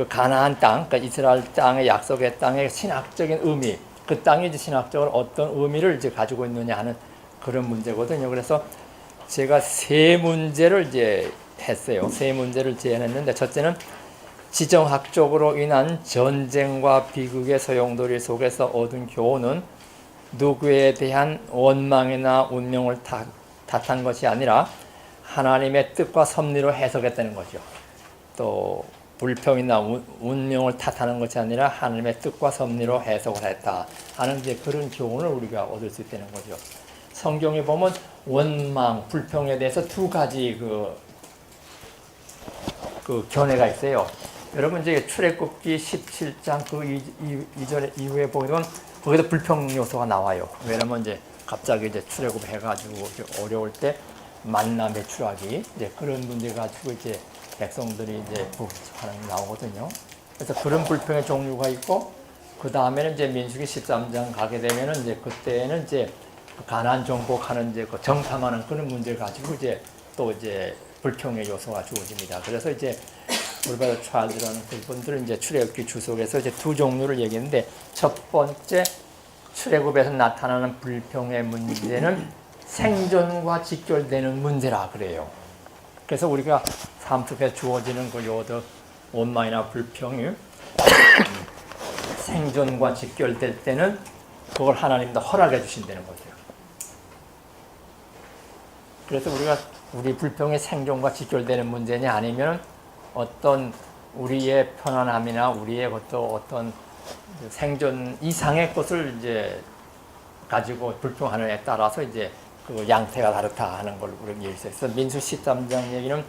그 가나안 땅, 그러니까 이스라엘 땅의 약속의 땅의 신학적인 의미, 그 땅이 이제 신학적으로 어떤 의미를 이제 가지고 있느냐 하는 그런 문제거든요. 그래서 제가 세 문제를 이제 했어요. 세 문제를 제안했는데, 첫째는 지정학적으로 인한 전쟁과 비극의 소용돌이 속에서 얻은 교훈은 누구에 대한 원망이나 운명을 탓한 것이 아니라 하나님의 뜻과 섭리로 해석했다는 거죠. 또 불평이나 운명을 탓하는 것이 아니라 하나님의 뜻과 섭리로 해석을 했다 하는 이제 그런 교훈을 우리가 얻을 수 있다는 거죠. 성경에 보면 원망, 불평에 대해서 두 가지 그 견해가 있어요. 여러분 이제 출애굽기 17장 그 2절 이후에 보면 거기서 불평 요소가 나와요. 왜냐면 이제 갑자기 이제 출애굽해가지고 어려울 때 만나 매출하기 이제 그런 문제 가지고 이제 백성들이 이제 부하는 나오거든요. 그래서 그런 불평의 종류가 있고, 그 다음에는 이제 민수기 13장 가게 되면은 이제 그때는 이제 가나안 정복하는 이제 그 정탐하는 그런 문제 가지고 이제 또 이제 불평의 요소가 주어집니다. 그래서 이제 올바르 트라이얼이라는 그분들은 이제 출애굽기 주석에서 이제 두 종류를 얘기했는데, 첫 번째 출애굽에서 나타나는 불평의 문제는 생존과 직결되는 문제라 그래요. 그래서 우리가 삶 속에 주어지는 그 요도 원망이나 불평이 생존과 직결될 때는 그걸 하나님도 허락해 주신다는 거죠. 그래서 우리 불평이 생존과 직결되는 문제냐 아니면 어떤 우리의 편안함이나 우리의 어떤 생존 이상의 것을 이제 가지고 불평하느냐에 따라서 이제 그 양태가 다르다 하는 걸 우리가 얘기했어요. 민수 13장 얘기는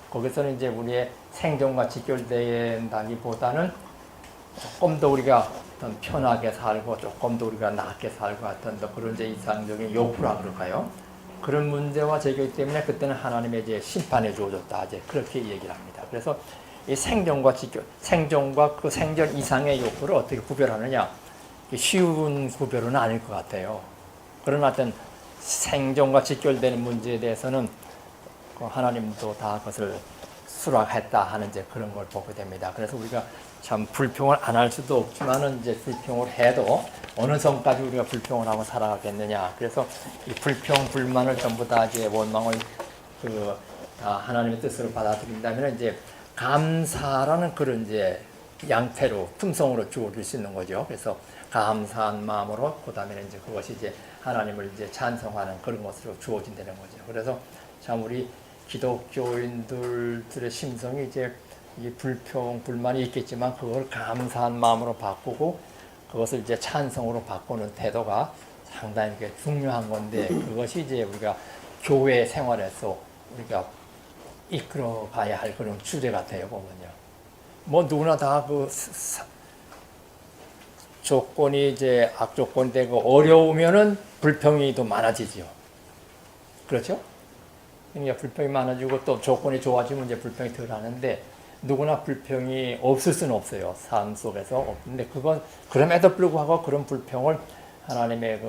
거기서는 이제 우리의 생존과 직결된다기보다는 조금 더 우리가 어떤 편하게 살고 조금 더 우리가 낫게 살고 어떤 더 그런 이제 이상적인 욕구라 그럴까요? 그런 문제와 제기이기 때문에 그때는 하나님의 이제 심판에 주어졌다 이제 그렇게 얘기를 합니다. 그래서 이 생존과 그 생존 이상의 욕구를 어떻게 구별하느냐, 쉬운 구별은 아닐 것 같아요. 그러나 어떤 생존과 직결되는 문제에 대해서는 하나님도 다 그것을 수락했다 하는 이제 그런 걸 보게 됩니다. 그래서 우리가 참 불평을 안 할 수도 없지만은 이제 불평을 해도 어느 선까지 우리가 불평을 하고 살아가겠느냐. 그래서 이 불평, 불만을 전부 다 이제 원망을 다 하나님의 뜻으로 받아들인다면 이제 감사라는 그런 이제 양태로 품성으로 주어질 수 있는 거죠. 그래서 감사한 마음으로 그다음에 이제 그것이 이제 하나님을 이제 찬송하는 그런 것으로 주어진다는 거죠. 그래서 참 우리 기독교인들의 심성이 이제 이 불평, 불만이 있겠지만 그걸 감사한 마음으로 바꾸고 그것을 이제 찬송으로 바꾸는 태도가 상당히 중요한 건데, 그것이 이제 우리가 교회 생활에서 우리가 이끌어 가야 할 그런 주제 같아요, 보면요. 뭐 누구나 다 그 조건이 이제 악조건이 되고 어려우면은 불평이 더 많아지죠. 그렇죠? 그러니까 불평이 많아지고 또 조건이 좋아지면 이제 불평이 덜 하는데, 누구나 불평이 없을 수는 없어요. 삶 속에서. 근데 그럼에도 불구하고 그런 불평을 하나님의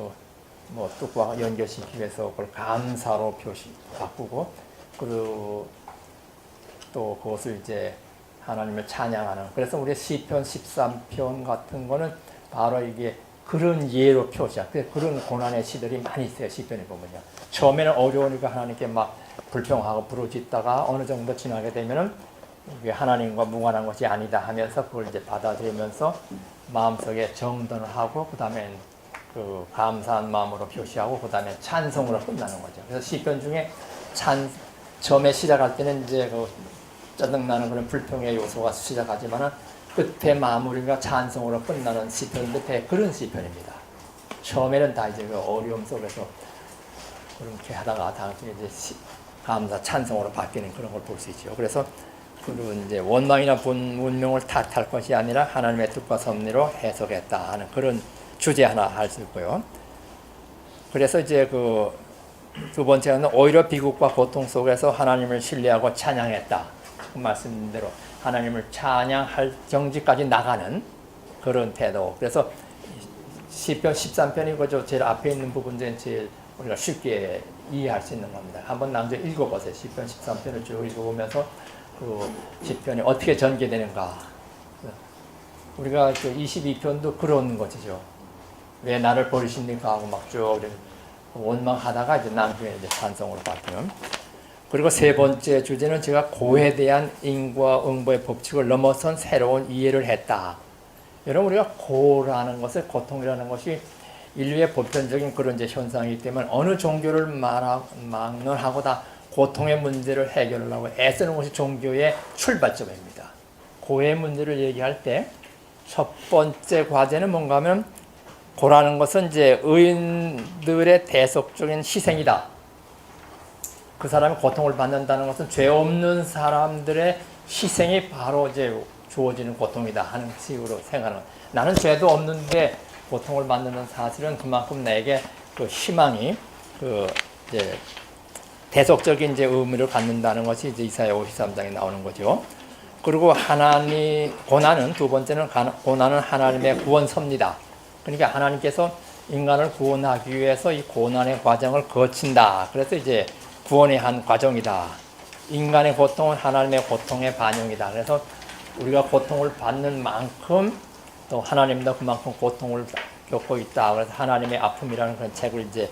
뜻과 연결시키기 위해서 그걸 감사로 바꾸고, 그리고 또 그것을 이제 하나님을 찬양하는. 그래서 우리 시편 13편 같은 거는 바로 이게 그런 예로 표시야. 그런 고난의 시들이 많이 있어요. 시편에 보면요. 처음에는 어려우니까 하나님께 막 불평하고 부르짖다가 어느 정도 지나게 되면은 이게 하나님과 무관한 것이 아니다 하면서 그걸 이제 받아들이면서 마음속에 정돈을 하고, 그 다음에 그 감사한 마음으로 표시하고, 그 다음에 찬송으로 끝나는 거죠. 그래서 시편 중에 처음에 시작할 때는 이제 짜증나는 그런 불평의 요소가 시작하지만은 끝에 마무리가 찬송으로 끝나는 시편인데 그런 시편입니다. 처음에는 다 이제 그 어려움 속에서 그렇게 하다가 나중에 이제 감사 찬송으로 바뀌는 그런 걸 볼 수 있죠. 그래서 그런 이제 원망이나 운명을 탓할 것이 아니라 하나님의 뜻과 섭리로 해석했다 하는 그런 주제 하나 할 수 있고요. 그래서 이제 두 번째는 오히려 비극과 고통 속에서 하나님을 신뢰하고 찬양했다. 그 말씀대로 하나님을 찬양할 정지까지 나가는 그런 태도. 그래서 시편 13편이 그저 제일 앞에 있는 부분 중에 제일 우리가 쉽게 이해할 수 있는 겁니다. 한번 나중에 읽어보세요. 시편 13편을 쭉 읽어보면서 그 시편이 어떻게 전개되는가 우리가 22편도 그런 것이죠. 왜 나를 버리십니까 하고 막 쭉 원망하다가 이제 나중에 이제 찬송으로 바뀌는. 그리고 세 번째 주제는 제가 고에 대한 인과응보의 법칙을 넘어선 새로운 이해를 했다. 여러분, 우리가 고라는 것을, 고통이라는 것이 인류의 보편적인 그런 이제 현상이기 때문에 어느 종교를 막론하고 다 고통의 문제를 해결하려고 애쓰는 것이 종교의 출발점입니다. 고의 문제를 얘기할 때 첫 번째 과제는 뭔가 하면, 고라는 것은 이제 의인들의 대속적인 희생이다. 그 사람이 고통을 받는다는 것은 죄 없는 사람들의 희생이 바로 이제 주어지는 고통이다 하는 식으로 생각하는 거예요. 나는 죄도 없는데 고통을 받는 사실은 그만큼 나에게 그 희망이 이제 대속적인 이제 의미를 갖는다는 것이 이제 이사야 53장에 나오는 거죠. 그리고 고난은, 두 번째는 고난은 하나님의 구원섭니다. 그러니까 하나님께서 인간을 구원하기 위해서 이 고난의 과정을 거친다. 그래서 이제 구원의 한 과정이다. 인간의 고통은 하나님의 고통의 반영이다. 그래서 우리가 고통을 받는 만큼 또 하나님도 그만큼 고통을 겪고 있다. 그래서 하나님의 아픔이라는 그런 책을 이제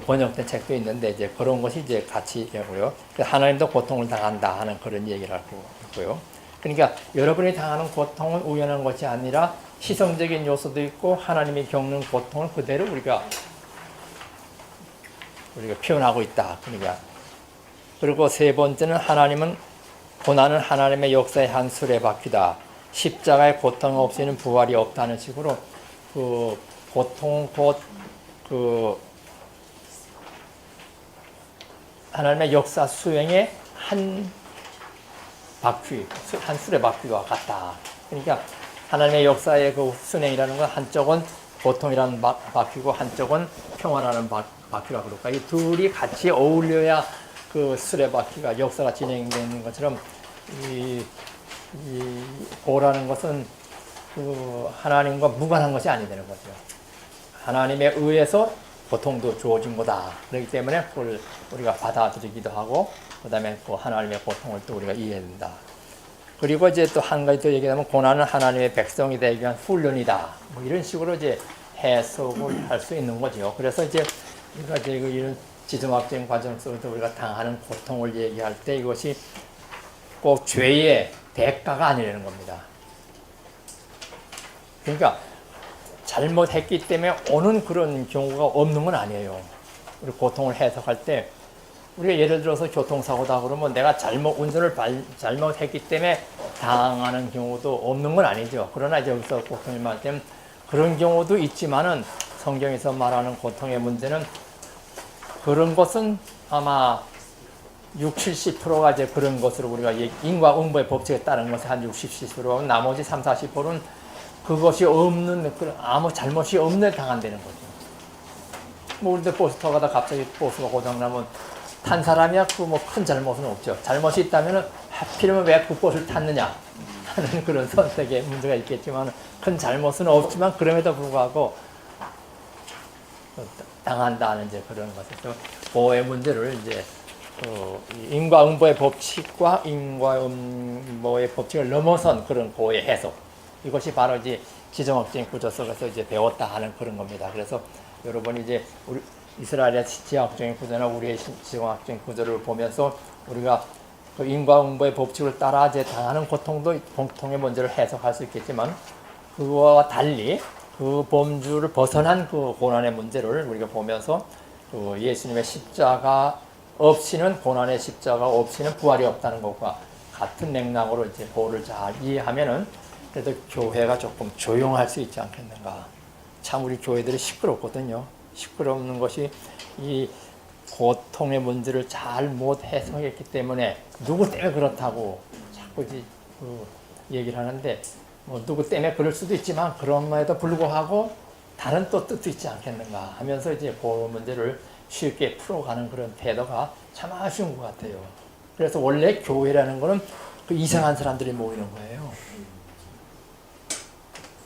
번역된 책도 있는데 이제 그런 것이 이제 같이 있고요. 하나님도 고통을 당한다 하는 그런 얘기를 하고 있고요. 그러니까 여러분이 당하는 고통은 우연한 것이 아니라 희생적인 요소도 있고 하나님이 겪는 고통을 그대로 우리가 표현하고 있다. 그러니까 그리고 세 번째는 고난은 하나님의 역사의 한 수레바퀴다. 십자가의 고통 없이는 부활이 없다는 식으로 그 고통 곧 하나님의 역사 수행의 한 수레바퀴와 같다. 그러니까 하나님의 역사의 그 순행이라는 건 한쪽은 고통이라는 바퀴고 한쪽은 평화라는 바퀴라고 그럴까. 이 둘이 같이 어울려야 그 수레바퀴가 역사가 진행되는 것처럼 이 고라는 것은 그 하나님과 무관한 것이 아니되는 거죠. 하나님에 의해서 고통도 주어진 거다. 그렇기 때문에 그걸 우리가 받아들이기도 하고, 그 다음에 그 하나님의 고통을 또 우리가 이해해야 된다. 그리고 이제 또 한 가지 더 얘기하면, 고난은 하나님의 백성이 되기 위한 훈련이다. 뭐 이런 식으로 이제 해석을 할 수 있는 거죠. 그래서 이제 우리가 이제 이런 지정학적인 과정 속에서 우리가 당하는 고통을 얘기할 때 이것이 꼭 죄의 대가가 아니라는 겁니다. 그러니까 잘못했기 때문에 오는 그런 경우가 없는 건 아니에요. 우리 고통을 해석할 때 우리가 예를 들어서 교통사고다 그러면 내가 운전을 잘못했기 때문에 당하는 경우도 없는 건 아니죠. 그러나 이제 여기서 고통이 말할 때는 그런 경우도 있지만은 성경에서 말하는 고통의 문제는 그런 것은 아마 60~70%가 이제 그런 것으로 우리가 인과응보의 법칙에 따른 것이 한 60~70%고 나머지 30~40%는 그것이 없는, 아무 잘못이 없는 당한다는 거죠. 뭐 우리도 버스 타다가 갑자기 버스가 고장나면 탄 사람이야 그 뭐 큰 잘못은 없죠. 잘못이 있다면 하필이면 왜 그 버스를 탔느냐 하는 그런 선택의 문제가 있겠지만 큰 잘못은 없지만 그럼에도 불구하고 당한다는 이제 그런 것에서 보호의 문제를 이제 인과응보의 법칙과 인과응보의 법칙을 넘어선 그런 보호의 해석, 이것이 바로 이제 지정학적인 구조 속에서 이제 배웠다 하는 그런 겁니다. 그래서 여러분이 이제 우리 이스라엘의 지정학적인 구조나 우리의 지정학적인 구조를 보면서 우리가 그 인과응보의 법칙을 따라 이제 당하는 고통도 공통의 문제를 해석할 수 있겠지만 그와 달리 그 범주를 벗어난 그 고난의 문제를 우리가 보면서 그 예수님의 십자가 없이는, 고난의 십자가 없이는 부활이 없다는 것과 같은 맥락으로 이제 그거를 잘 이해하면은 그래도 교회가 조금 조용할 수 있지 않겠는가. 참 우리 교회들이 시끄럽거든요. 시끄러운 것이 이 고통의 문제를 잘 못 해석했기 때문에 누구 때문에 그렇다고 자꾸 얘기를 하는데, 뭐 누구 때문에 그럴 수도 있지만 그럼에도 불구하고 다른 또 뜻도 있지 않겠는가 하면서 이제 그 문제를 쉽게 풀어가는 그런 태도가 참 아쉬운 것 같아요. 그래서 원래 교회라는 거는 그 이상한 사람들이 모이는 거예요.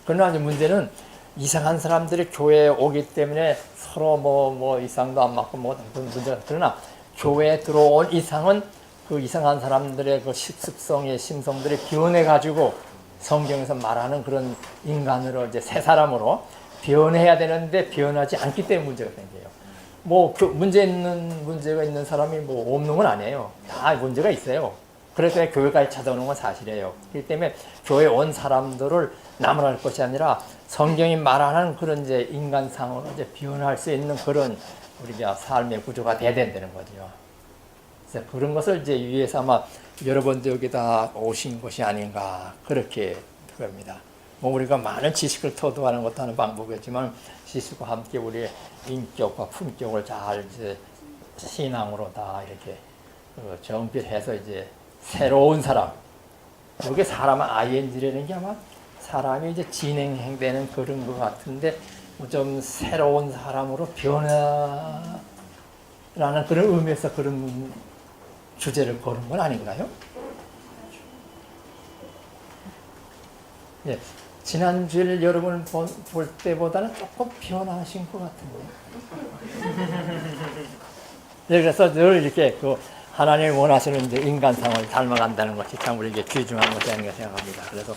그러나 이제 문제는 이상한 사람들이 교회에 오기 때문에 서로 뭐 이상도 안 맞고 뭐 문제가, 그러나 교회에 들어온 이상은 그 이상한 사람들의 그 습성의 심성들이 기운해 가지고 성경에서 말하는 그런 인간으로 이제 새 사람으로 변해야 되는데 변하지 않기 때문에 문제가 생겨요. 뭐 문제가 있는 사람이 뭐 없는 건 아니에요. 다 문제가 있어요. 그래서 교회까지 찾아오는 건 사실이에요. 그렇기 때문에 교회 온 사람들을 나무랄 것이 아니라 성경이 말하는 그런 이제 인간상으로 이제 변할 수 있는 그런 우리가 삶의 구조가 돼야 된다는 거죠. 그래서 그런 것을 이제 위해서 아마 여러분도 여기다 오신 것이 아닌가 그렇게 그럽니다. 뭐 우리가 많은 지식을 토도하는 것도 하는 방법이지만 지식과 함께 우리의 인격과 품격을 잘 이제 신앙으로 다 이렇게 정비해서 이제 새로운 사람. 여기 사람은 ing라는 게 아마 사람이 이제 진행되는 그런 것 같은데 좀 새로운 사람으로 변화라는 그런 의미에서 그런 주제를 거는 건 아닌가요? 예, 지난주에 여러분을 볼 때보다는 조금 변화하신 것 같은데. 예, 그래서 늘 이렇게 그 하나님이 원하시는 이제 인간상을 닮아간다는 것이 참 우리에게 귀중한 것이 아닌가 생각합니다. 그래서